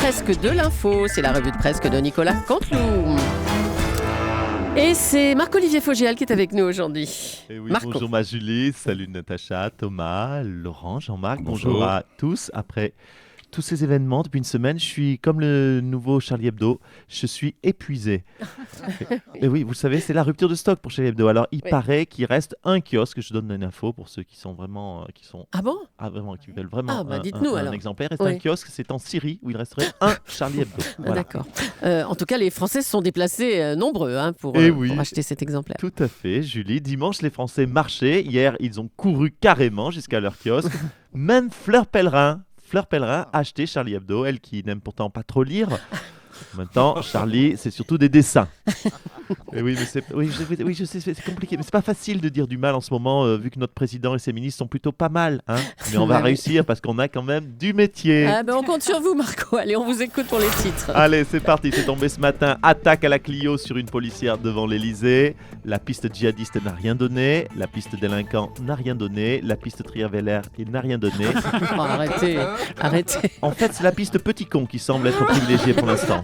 presque de l'info. C'est la revue de presse de Nicolas Canteloup. Et c'est Marc-Olivier Fogéal qui est avec nous aujourd'hui. Et oui, bonjour ma Julie, salut Natacha, Thomas, Laurent, Jean-Marc, bonjour à tous. Après tous ces événements depuis une semaine, je suis comme le nouveau Charlie Hebdo, je suis épuisé. Et oui, vous savez, c'est la rupture de stock pour Charlie Hebdo. Alors, il paraît qu'il reste un kiosque, je donne une info pour ceux qui sont vraiment... Ah bon ? Vraiment, qui veulent vraiment un exemplaire. Il reste un kiosque, c'est en Syrie, où il resterait un Charlie Hebdo. Voilà. D'accord. En tout cas, les Français se sont déplacés nombreux pour acheter cet exemplaire. Tout à fait, Julie. Dimanche, les Français marchaient. Hier, ils ont couru carrément jusqu'à leur kiosque. Même Fleur Pellerin a acheté Charlie Hebdo, elle qui n'aime pourtant pas trop lire. Maintenant, Charlie, c'est surtout des dessins. Et oui, mais je sais, c'est compliqué, mais c'est pas facile de dire du mal en ce moment, vu que notre président et ses ministres sont plutôt pas mal. Hein, mais on va réussir parce qu'on a quand même du métier. On compte sur vous, Marco. Allez, on vous écoute pour les titres. Allez, c'est parti. C'est tombé ce matin. Attaque à la Clio sur une policière devant l'Elysée. La piste djihadiste n'a rien donné. La piste délinquant n'a rien donné. La piste Trier-Vélaire n'a rien donné. Arrêtez. En fait, c'est la piste Petit Con qui semble être privilégiée pour l'instant.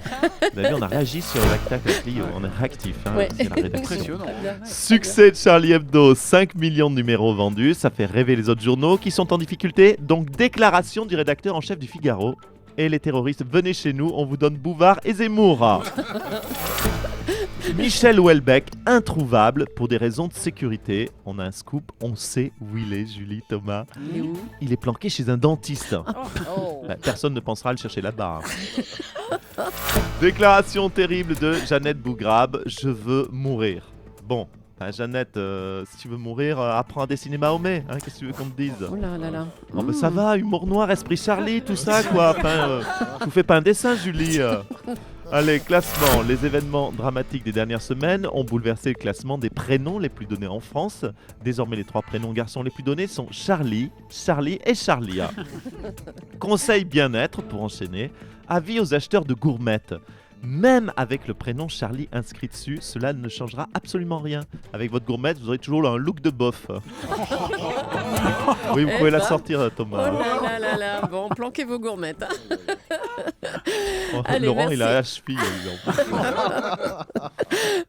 Vous avez vu, on a réagi sur l'attaque à la Clio. On est réactif. C'est la rédaction. Succès de Charlie Hebdo, 5 millions de numéros vendus, ça fait rêver les autres journaux qui sont en difficulté. Donc déclaration du rédacteur en chef du Figaro. Et les terroristes, venez chez nous, on vous donne Bouvard et Zemmour. Michel Houellebecq, introuvable pour des raisons de sécurité. On a un scoop, on sait où il est, Julie, Thomas. Il est où ? Il est planqué chez un dentiste. Personne ne pensera à le chercher là-bas. Déclaration terrible de Jeannette Bougrabe, je veux mourir. Bon, Jeannette, si tu veux mourir, apprends à dessiner Mahomet. Qu'est-ce que tu veux qu'on te dise ? Oh là là là. Non, mais ça va, humour noir, esprit Charlie, tout ça, quoi. Tu fais pas un dessin, Julie. Allez, classement. Les événements dramatiques des dernières semaines ont bouleversé le classement des prénoms les plus donnés en France. Désormais, les 3 prénoms garçons les plus donnés sont Charlie, Charlie et Charlia. Conseil bien-être, pour enchaîner. Avis aux acheteurs de gourmettes. Même avec le prénom Charlie inscrit dessus, cela ne changera absolument rien. Avec votre gourmette, vous aurez toujours un look de bof. Oui, vous pouvez la sortir, Thomas. Oh là là là. Bon, planquez vos gourmettes. Allez, Laurent, merci. il a HP.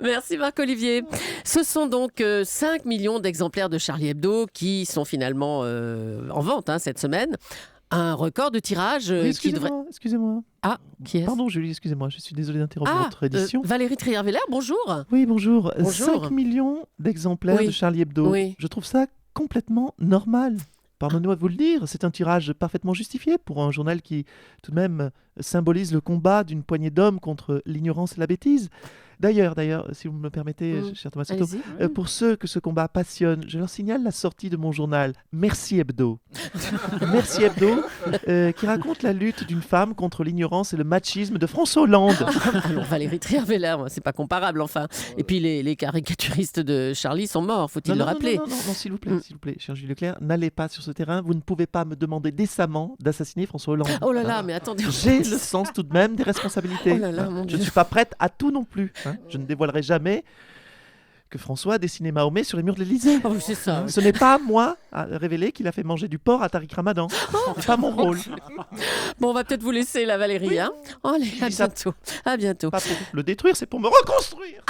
Merci Marc-Olivier. Ce sont donc 5 millions d'exemplaires de Charlie Hebdo qui sont finalement en vente cette semaine. Un record de tirage Excusez-moi. Ah, qui est-ce ? Pardon Julie, excusez-moi, je suis désolé d'interrompre votre édition. Valérie Trier-Vélaire, bonjour. Oui, bonjour. Bonjour. 5 millions d'exemplaires de Charlie Hebdo. Oui. Je trouve ça complètement normal. Pardonnez-moi de vous le dire, c'est un tirage parfaitement justifié pour un journal qui, tout de même, symbolise le combat d'une poignée d'hommes contre l'ignorance et la bêtise. D'ailleurs, si vous me le permettez, cher Thomas Soto, pour ceux que ce combat passionne, je leur signale la sortie de mon journal Merci Hebdo. Merci Hebdo, qui raconte la lutte d'une femme contre l'ignorance et le machisme de François Hollande. Alors Valérie Trier-Vélaire, c'est pas comparable enfin. Et puis les caricaturistes de Charlie sont morts, faut-il le rappeler ? Non, s'il vous plaît, cher Jules Leclerc, n'allez pas sur ce terrain. Vous ne pouvez pas me demander décemment d'assassiner François Hollande. Oh là là, mais attendez. J'ai le sens tout de même des responsabilités. Oh là là, mon Dieu. Je ne suis pas prête à tout non plus. Je ne dévoilerai jamais que François a dessiné Mahomet sur les murs de l'Élysée. Oh, c'est ça. Ce n'est pas moi à révéler qu'il a fait manger du porc à Tariq Ramadan. Ce n'est pas mon rôle. Bon, on va peut-être vous laisser la Valérie. Oui. Allez, à bientôt. À bientôt. Pas pour le détruire, c'est pour me reconstruire.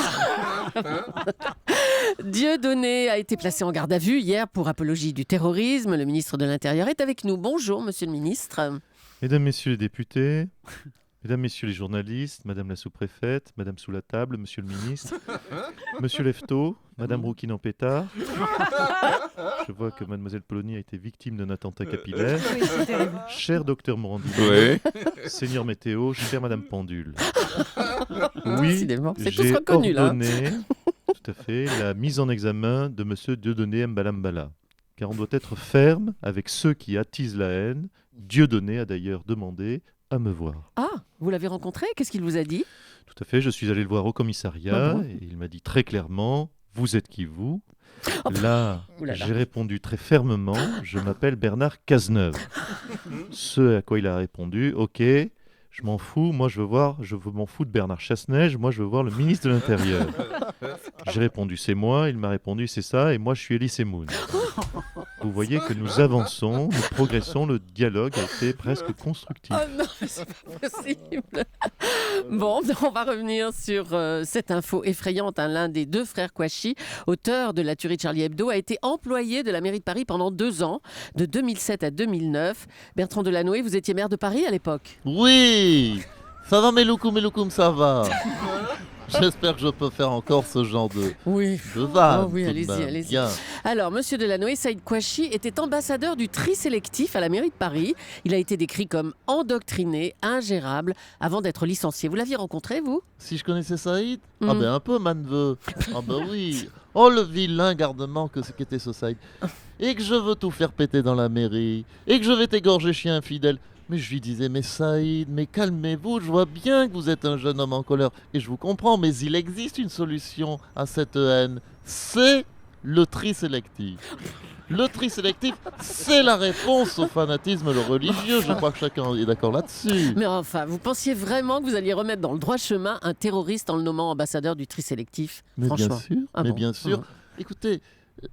Dieudonné a été placé en garde à vue hier pour apologie du terrorisme. Le ministre de l'Intérieur est avec nous. Bonjour, monsieur le ministre. Mesdames, messieurs les députés, mesdames, messieurs les journalistes, madame la sous-préfète, madame sous la table, monsieur le ministre, monsieur Lefto, madame Rouquine en pétard. Je vois que mademoiselle Polony a été victime d'un attentat capillaire. Oui, c'est terrible. Cher docteur Morandini, seigneur Météo, chère madame Pendule. Oui, Décidément, c'est tous j'ai reconnus, là. ordonné, tout à fait, la mise en examen de monsieur Dieudonné Mbalambala. Car on doit être ferme avec ceux qui attisent la haine. Dieudonné a d'ailleurs demandé à me voir. Ah, vous l'avez rencontré ? Qu'est-ce qu'il vous a dit ? Tout à fait, je suis allé le voir au commissariat et il m'a dit très clairement « Vous êtes qui vous ?» Là, j'ai répondu très fermement « Je m'appelle Bernard Cazeneuve ». Ce à quoi il a répondu « Ok, je m'en fous, moi je m'en fous de Bernard Chassenège, moi je veux voir le ministre de l'Intérieur ». J'ai répondu « C'est moi », il m'a répondu « C'est ça » et moi je suis Elie Semoun. Vous voyez que nous avançons, nous progressons, le dialogue a été presque constructif. Oh non, mais c'est pas possible. Bon, on va revenir sur cette info effrayante. L'un des deux frères Kouachi, auteur de la tuerie de Charlie Hebdo, a été employé de la mairie de Paris pendant 2 ans, de 2007 à 2009. Bertrand Delanoë, vous étiez maire de Paris à l'époque. Oui, ça va Meloukoum, ça va. J'espère que je peux faire encore ce genre de vanne. Oh oui, allez-y. Bien. Alors, monsieur Delanoë, Saïd Kouachi était ambassadeur du tri sélectif à la mairie de Paris. Il a été décrit comme endoctriné, ingérable, avant d'être licencié. Vous l'aviez rencontré, vous ? Si je connaissais Saïd Ah ben un peu, ma neveu. Ah ben oui. Oh le vilain gardement que c'est qu'était ce Saïd. Et que je veux tout faire péter dans la mairie. Et que je vais t'égorger chien infidèle. Mais je lui disais, mais Saïd, mais calmez-vous, je vois bien que vous êtes un jeune homme en colère. Et je vous comprends, mais il existe une solution à cette haine. C'est le tri sélectif. Le tri sélectif, c'est la réponse au fanatisme religieux. Je crois que chacun est d'accord là-dessus. Mais enfin, vous pensiez vraiment que vous alliez remettre dans le droit chemin un terroriste en le nommant ambassadeur du tri sélectif ? Mais bien Franchement. sûr, Ah mais bon. bien sûr. Écoutez,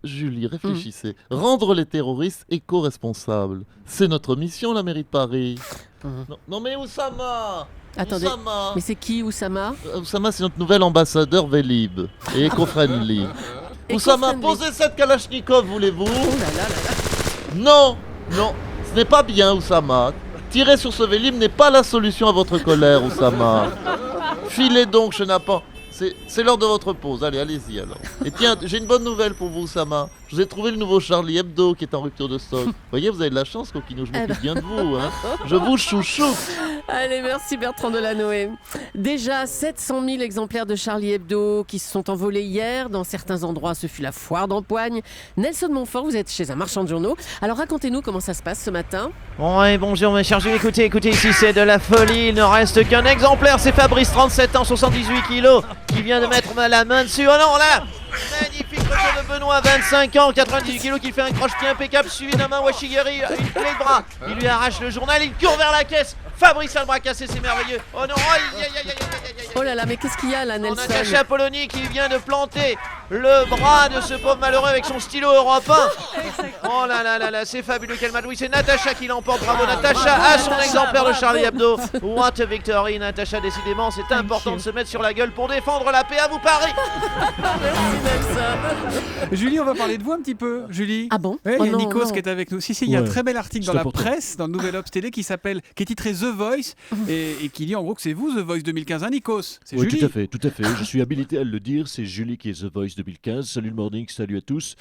Julie, réfléchissez. Rendre les terroristes éco-responsables, c'est notre mission, la mairie de Paris. Non mais Oussama Attendez, Oussama mais c'est qui Oussama ? Oussama, c'est notre nouvel ambassadeur Vélib et éco-friendly. Oussama, Éco-friendly. posez cette Kalachnikov, voulez-vous? Oh là là là là. Non, ce n'est pas bien, Oussama. Tirer sur ce Vélib n'est pas la solution à votre colère, Oussama. Filez donc, chenapan. C'est l'heure de votre pause. Allez-y alors. Et tiens, j'ai une bonne nouvelle pour vous, Oussama. Je vous ai trouvé le nouveau Charlie Hebdo qui est en rupture de stock. Vous voyez, vous avez de la chance, Coquinou. Je m'occupe bien de vous. Hein. Je vous chouchoute. Allez, merci Bertrand Delanoë. Déjà 700 000 exemplaires de Charlie Hebdo qui se sont envolés hier. Dans certains endroits, ce fut la foire d'empoigne. Nelson Montfort, vous êtes chez un marchand de journaux. Alors racontez-nous comment ça se passe ce matin. Ouais, bonjour mes chers, écoutez, ici c'est de la folie, il ne reste qu'un exemplaire, c'est Fabrice, 37 ans, 78 kilos, qui vient de mettre la main dessus. Oh non, là, magnifique retour de Benoît, 25 ans, 98 kilos, qui fait un croche-pied impeccable, suivi d'un main Washigiri, une clé de bras. Il lui arrache le journal, il court vers la caisse. Fabrice a le bras cassé, c'est merveilleux. Oh non, aïe. Oh là là, mais qu'est-ce qu'il y a là, On Nelson ? a Natacha Polony qui vient de planter le bras de ce pauvre malheureux avec son stylo européen. Oh là, c'est fabuleux, quel match. Oui, c'est Natacha qui l'emporte. Bravo Natacha à son exemplaire de Charlie Hebdo. What a victory, Natacha, décidément, c'est important de se mettre sur la gueule pour défendre la paix à vous Paris. Julie, on va parler de vous un petit peu, Julie. Ah bon ? Ouais, Oh il y a non, Nikos non. qui est avec nous. Si, il y a un très bel article dans c'est la important. presse, dans le Nouvel Obs Télé, qui est titré The Voice, et qui dit en gros que c'est vous, The Voice 2015, hein, Nikos. C'est Oui, Julie. tout à fait. Je suis habilité à le dire. C'est Julie qui est The Voice 2015. Salut le morning, salut à tous.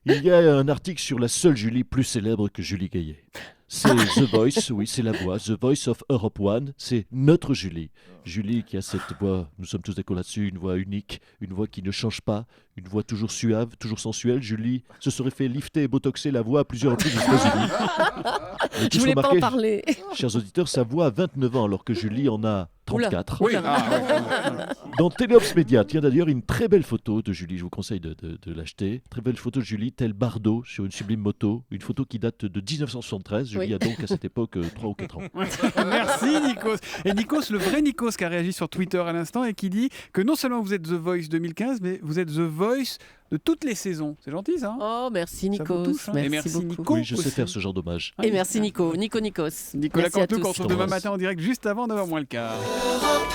Il y a un article sur la seule Julie plus célèbre que Julie Gaillet. C'est The Voice, oui, c'est la voix. The Voice of Europe One, c'est notre Julie. Julie qui a cette voix, nous sommes tous d'accord là-dessus, une voix unique, une voix qui ne change pas, une voix toujours suave, toujours sensuelle. Julie se serait fait lifter et botoxer la voix à plusieurs reprises aux États-Unis. Je voulais pas en parler. Chers auditeurs, sa voix a 29 ans alors que Julie en a 34. Oui, Dans Téléops Média, tiens d'ailleurs une très belle photo de Julie, je vous conseille de l'acheter. Très belle photo de Julie, tel Bardot sur une sublime moto. Une photo qui date de 1973. Julie a donc à cette époque 3 ou 4 ans. Merci Nikos. Et Nikos, le vrai Nikos qui a réagi sur Twitter à l'instant et qui dit que non seulement vous êtes The Voice 2015, mais vous êtes The Voice de toutes les saisons. C'est gentil ça, hein? Oh, merci Ça vous Nikos. touche, hein. Et merci, beaucoup. Nico. Oui, je sais aussi. faire ce genre d'hommage. Et merci Nikos. Nicolas Merci à Cantu qu'on tous. retrouve demain matin en direct juste avant 9h moins le quart. Europe